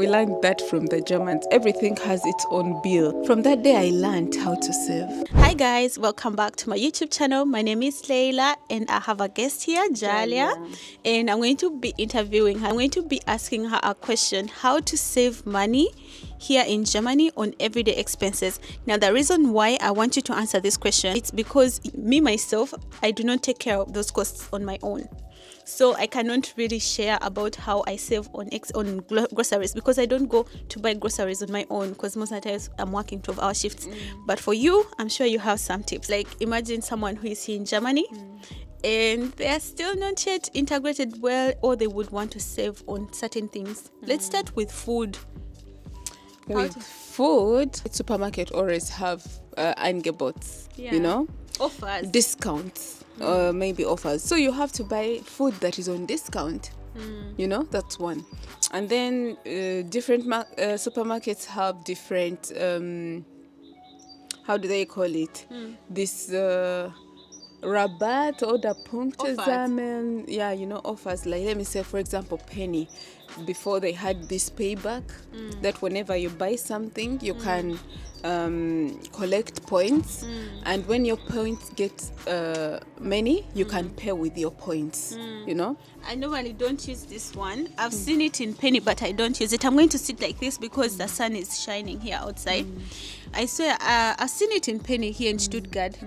We learned that from the Germans. Everything has its own bill. From that day, I learned how to save. Hi guys, welcome back to my YouTube channel. My name is Leila and I have a guest here, Jalia, and I'm going to be interviewing her. I'm going to be asking her a question: how to save money here in Germany on everyday expenses. Now, the reason why I want you to answer this question, it's because me myself, I do not take care of those costs on my own. So I cannot really share about how I save on groceries, because I don't go to buy groceries on my own, because most of the times I'm working 12-hour shifts. But for you, I'm sure you have some tips. Like, imagine someone who is here in Germany and they are still not yet integrated well, or they would want to save on certain things. Let's start with food. With food, supermarket always have Angebots, Offers. discounts, maybe offers. So you have to buy food that is on discount. That's one. And then different supermarkets have different, how do they call it? This Rabatt oder Punkte sammeln. Yeah, offers. Like, let me say, for example, Penny. Before they had this payback, that whenever you buy something, you can collect points. And when your points get many, you can pay with your points, I normally don't use this one. I've seen it in Penny, but I don't use it. I'm going to sit like this because the sun is shining here outside. I swear, I've seen it in Penny here in Stuttgart.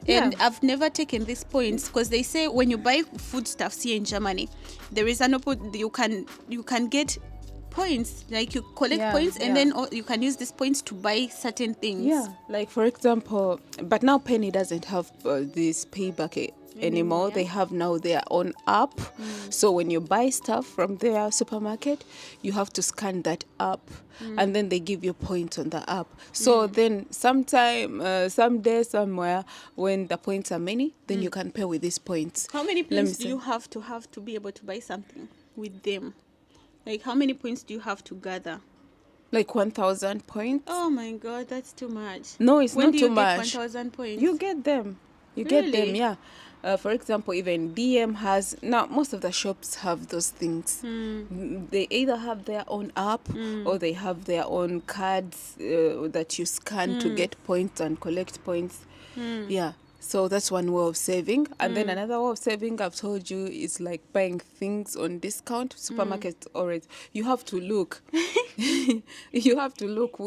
And I've never taken these points, because they say when you buy foodstuffs here in Germany, there is you can get points, like you collect points, and then you can use these points to buy certain things. Yeah, like for example, but now Penny doesn't have this payback anymore. They have now their own app. So when you buy stuff from their supermarket, you have to scan that app, and then they give you points on the app. So then someday, somewhere, when the points are many, then you can pay with these points. How many points do you have to be able to buy something with them? Like, how many points do you have to gather? Like 1,000 points. Oh my God, that's too much. No, it's when not too much. When do you get 1,000 points? You get them. Get them, yeah. For example, even DM has, now most of the shops have those things. They either have their own app or they have their own cards that you scan to get points and collect points. Yeah. So that's one way of saving. And then another way of saving, I've told you, is like buying things on discount. Supermarkets already. You have to look. You have to look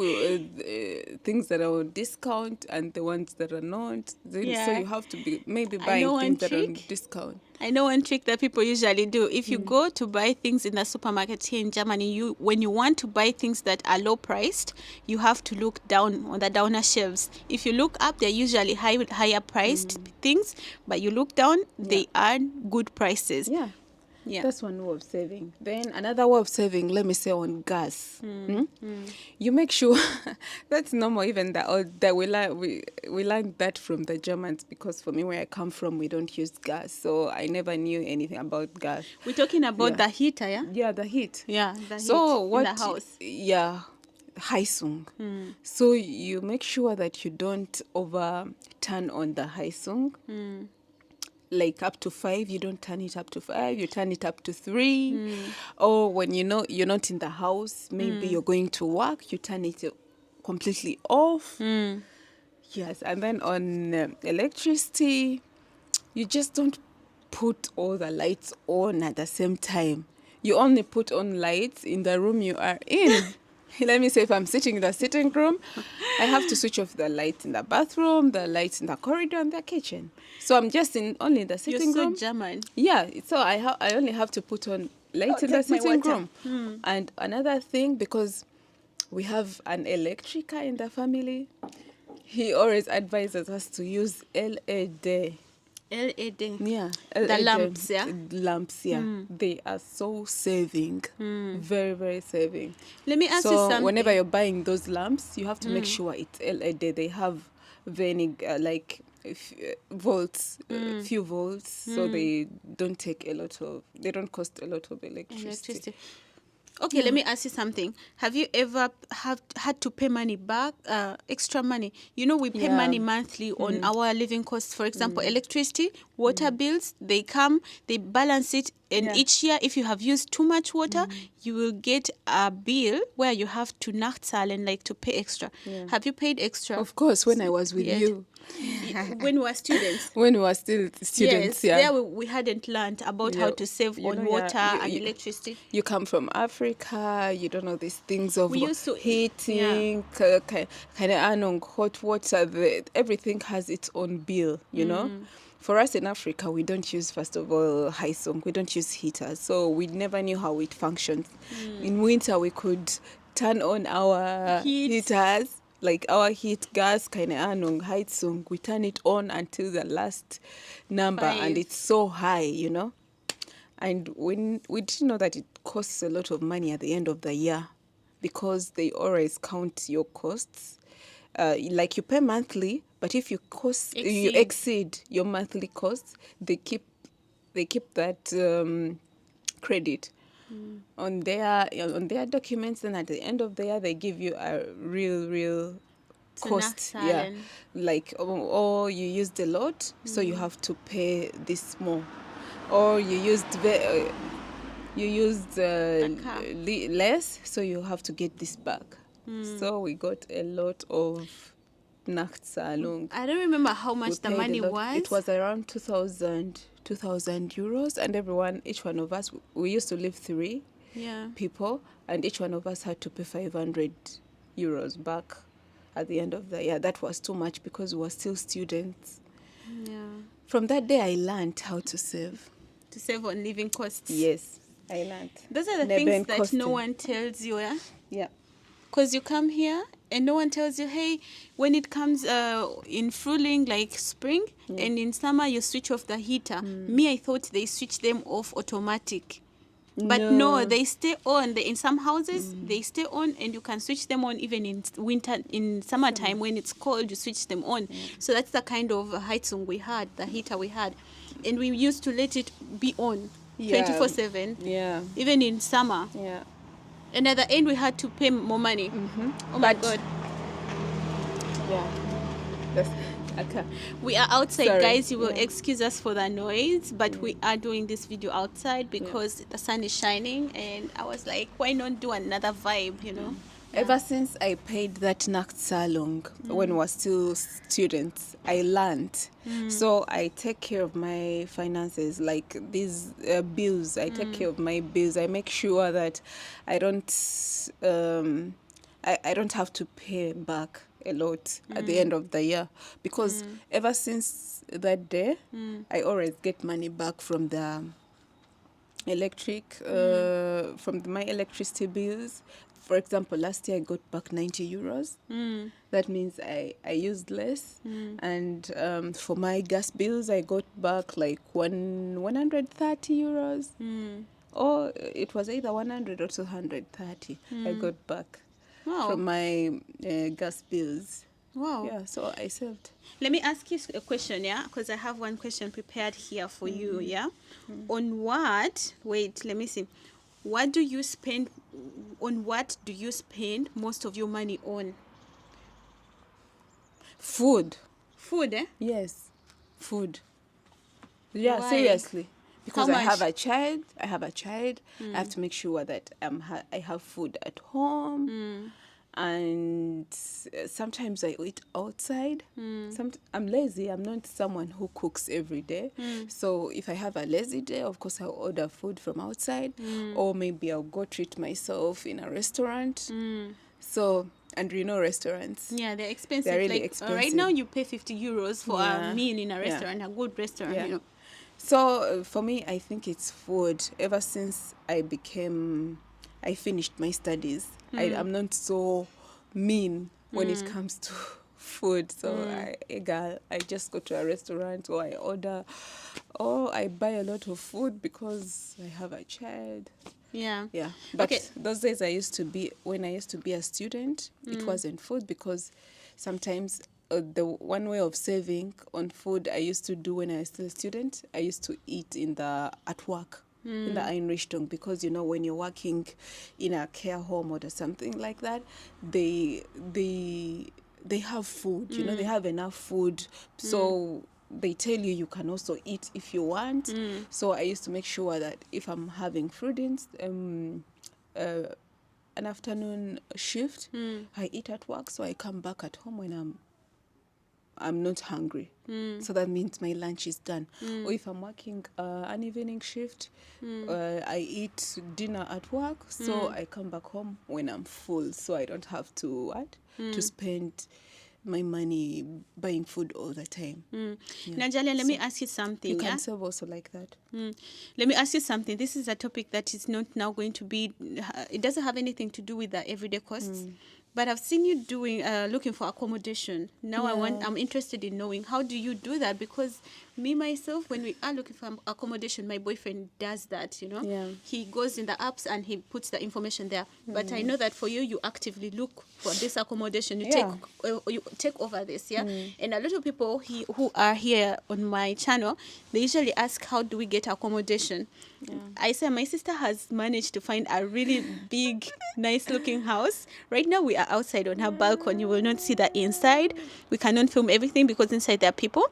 things that are on discount and the ones that are not. So you have to be maybe buying things that are on discount. I know one trick that people usually do. If you go to buy things in the supermarket here in Germany, when you want to buy things that are low priced, you have to look down on the downer shelves. If you look up, they're usually higher priced things, but you look down, they are good prices. Yeah, that's one way of saving. Then another way of saving, let me say, on gas. You make sure that's normal. Even that we learned that from the Germans, because for me, where I come from, we don't use gas, so I never knew anything about gas. We're talking about the heater, yeah? Yeah, the heat. Yeah, the so heat what, in the house. Yeah, Heizung. So you make sure that you don't turn on the Heizung. Like up to 5, you don't turn it up to 5, you turn it up to 3. Or when you're not in the house, maybe you're going to work, you turn it completely off. Yes, and then on electricity, you just don't put all the lights on at the same time. You only put on lights in the room you are in. Let me say, if I'm sitting in the sitting room, I have to switch off the lights in the bathroom, the lights in the corridor, and the kitchen. So I'm just only in the sitting room. You're so German. Yeah, so I only have to put on lights in the sitting room. And another thing, because we have an electrica in the family, he always advises us to use LED. LED. Yeah. The lamps, yeah? Lamps, yeah. They are so saving. Very, very saving. Let me ask you something. So whenever you're buying those lamps, you have to make sure it's LED. They have volts, few volts, so they don't cost a lot of electricity. Okay, let me ask you something. Have you ever had to pay money back, extra money? We pay money monthly on our living costs. For example, electricity, water bills, they come, they balance it And Yeah. each year, if you have used too much water, you will get a bill where you have to nachzahlen, like to pay extra. Yeah. Have you paid extra? Of course, when I was with Yet. you, When we were students. when we were still students, Yes, yeah. there we hadn't learned about how Yeah, to save you on know, water yeah, and electricity. you come from Africa, you don't know these things of We used to heating, kind of hot water. Everything has its own bill, you know. For us in Africa, we don't use, first of all, Haisong. We don't use heaters, so we never knew how it functions. In winter, we could turn on our Heat. heaters, like our heat gas, kind of Heizung. We turn it on until the last number, and 5. it's so high, you know. And when we didn't know that it costs a lot of money at the end of the year, because they always count your costs. Like you pay monthly, but if you exceed your monthly costs, they keep that credit on their documents. And at the end of the year, they give you a real cost. Yeah, nachzahlen. like or you used a lot, so you have to pay this more, or you used less, so you have to get this back. So we got a lot of Nachtzahlung. I don't remember how We much the paid a money lot. was. It was around 2,000 euros, and each one of us, we used to live 3 Yeah. people, and each one of us had to pay 500 euros back at the end of the year. That was too much because we were still students. Yeah. From that day, I learned how to save. To save on living costs. Yes, I learned. Those are the things that no one tells you, yeah? Yeah. Because you come here and no one tells you, hey, when it comes in Frühling, like spring, and in summer you switch off the heater. Me, I thought they switch them off automatic. But no, they stay on. In some houses, they stay on, and you can switch them on even in winter, in summertime when it's cold, you switch them on. So that's the kind of Heizung we had, the heater we had. And we used to let it be on 24/7, Yeah. even in summer. Yeah. And at the end, we had to pay more money. Oh my God. Yeah. That's okay. We are outside, Sorry. guys. You will Yeah. excuse us for the noise, but we are doing this video outside because the sun is shining. And I was like, why not do another vibe, you know? Ever since I paid that Nachtzahlung when we were still students, I learned. So I take care of my finances, like these bills. I take care of my bills. I make sure that I don't I don't have to pay back a lot at the end of the year, because ever since that day, I always get money back from the electric, from my electricity bills. For example, last year I got back 90 euros. That means I used less. And for my gas bills, I got back like 130 euros. Or it was either 100 or 230 I got back from my gas bills. Wow. Yeah, so I saved. Let me ask you a question, yeah? Because I have one question prepared here for you, yeah? On what, wait, let me see. On what do you spend most of your money on? Food. Food, eh? Yes, food. Yeah, Why? seriously. Because How I have much? a child. I have to make sure that I have food at home. And sometimes I eat outside. I'm lazy. I'm not someone who cooks every day. So if I have a lazy day, of course I'll order food from outside, or maybe I'll go treat myself in a restaurant. So, and you know, restaurants. Yeah, they're expensive. They're really Right expensive. now, you pay 50 euros for a Yeah. meal in a Yeah. restaurant, a good restaurant, Yeah. you know. So for me, I think it's food. Ever since I finished my studies, I'm not so mean when it comes to food. So I just go to a restaurant, or I order, or I buy a lot of food because I have a child. Yeah. Yeah, but Okay. those days when I used to be a student, it wasn't food, because sometimes the one way of saving on food I used to do when I was still a student, I used to eat at work. In the Einrichtung, because you know, when you're working in a care home or something like that, they have food, you know, they have enough food. So they tell you can also eat if you want. So I used to make sure that if I'm having fruitings, an afternoon shift, I eat at work, so I come back at home when I'm not hungry. So that means my lunch is done. Or if I'm working an evening shift, I eat dinner at work, so I come back home when I'm full, so I don't have to to spend my money buying food all the time. Now, Jalia, let me ask you something. You can save also like that. Let me ask you something. This is a topic that is not now going to be, it doesn't have anything to do with the everyday costs. But I've seen you doing, looking for accommodation. Now I'm interested in knowing, how do you do that? Because me, myself, when we are looking for accommodation, my boyfriend does that, you know. Yeah. He goes in the apps and he puts the information there. But I know that for you, you actively look for this accommodation. You take over this, yeah. And a lot of people who are here on my channel, they usually ask, how do we get accommodation? I say my sister has managed to find a really big, nice looking house. Right now we are outside on her balcony. You will not see the inside. We cannot film everything because inside there are people.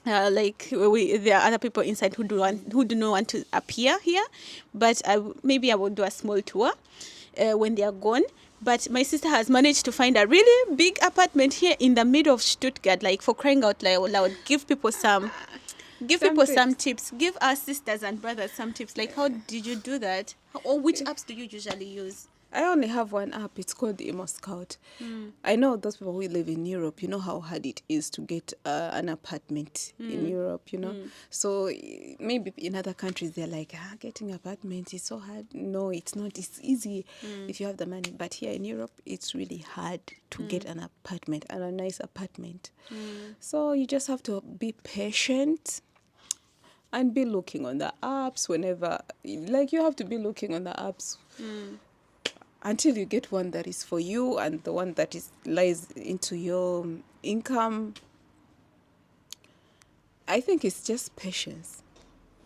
There are other people inside who do not want to appear here, but maybe I will do a small tour when they are gone. But my sister has managed to find a really big apartment here in the middle of Stuttgart. Like, for crying out loud, give people some tips. Give our sisters and brothers some tips. Like, how did you do that? Or which apps do you usually use? I only have one app. It's called Emo Scout. I know those people who live in Europe, you know how hard it is to get an apartment in Europe, you know. So maybe in other countries they're like, getting apartments is so hard. No, it's not. It's easy if you have the money. But here in Europe, it's really hard to get an apartment, and a nice apartment. So you just have to be patient and be looking on the apps whenever, like, you have to be looking on the apps until you get one that is for you and the one that lies into your income. I think it's just patience.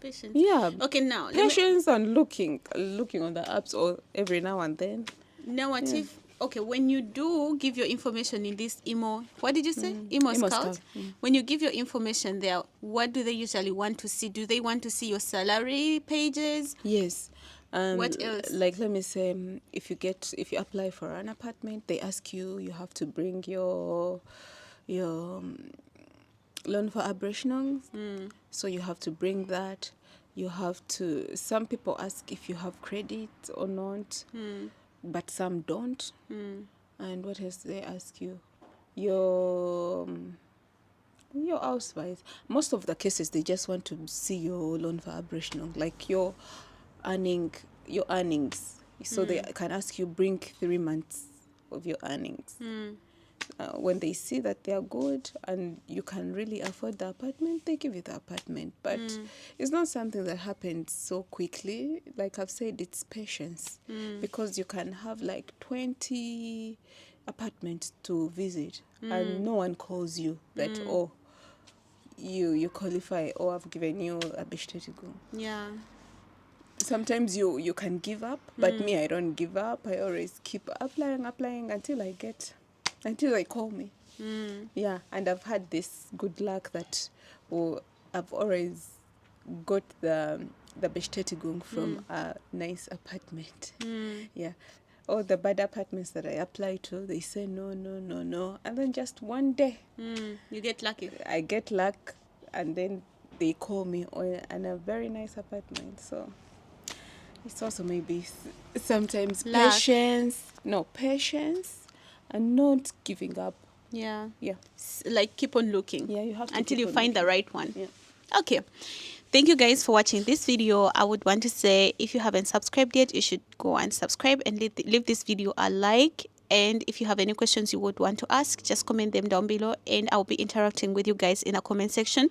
Patience. Yeah. Okay, now patience and looking on the apps or every now and then. Now, what if, okay, when you do give your information in this emo, what did you say? Emo Scout? When you give your information there, what do they usually want to see? Do they want to see your salary pages? Yes. What else? Like, let me say, if you apply for an apartment, they ask you have to bring your loan for abration. So you have to bring that. You have to, some people ask if you have credit or not, but some don't. And what else they ask you? Your house-wise. Most of the cases, they just want to see your loan for abration, like your earnings. So they can ask you, bring 3 months of your earnings. When they see that they are good and you can really afford the apartment, they give you the apartment. But it's not something that happens so quickly. Like I've said, it's patience, because you can have like 20 apartments to visit and no one calls you that, oh, you qualify, or I've given you a bestätigung. Yeah. Sometimes you can give up, but me, I don't give up. I always keep applying until they call me. Yeah, and I've had this good luck that I've always got the bestätigung from a nice apartment. Yeah. All the bad apartments that I apply to, they say no. And then just one day, you get lucky. I get luck, and then they call me on a very nice apartment. So it's also maybe sometimes luck. Patience and not giving up. Yeah. Yeah. Like, keep on looking. Yeah, you have to until you looking. find the right one. Yeah. Okay. Thank you guys for watching this video. I would want to say, if you haven't subscribed yet, you should go and subscribe and leave this video a like. And if you have any questions you would want to ask, just comment them down below and I'll be interacting with you guys in the comment section.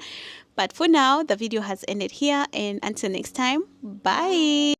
But for now, the video has ended here, and until next time, bye.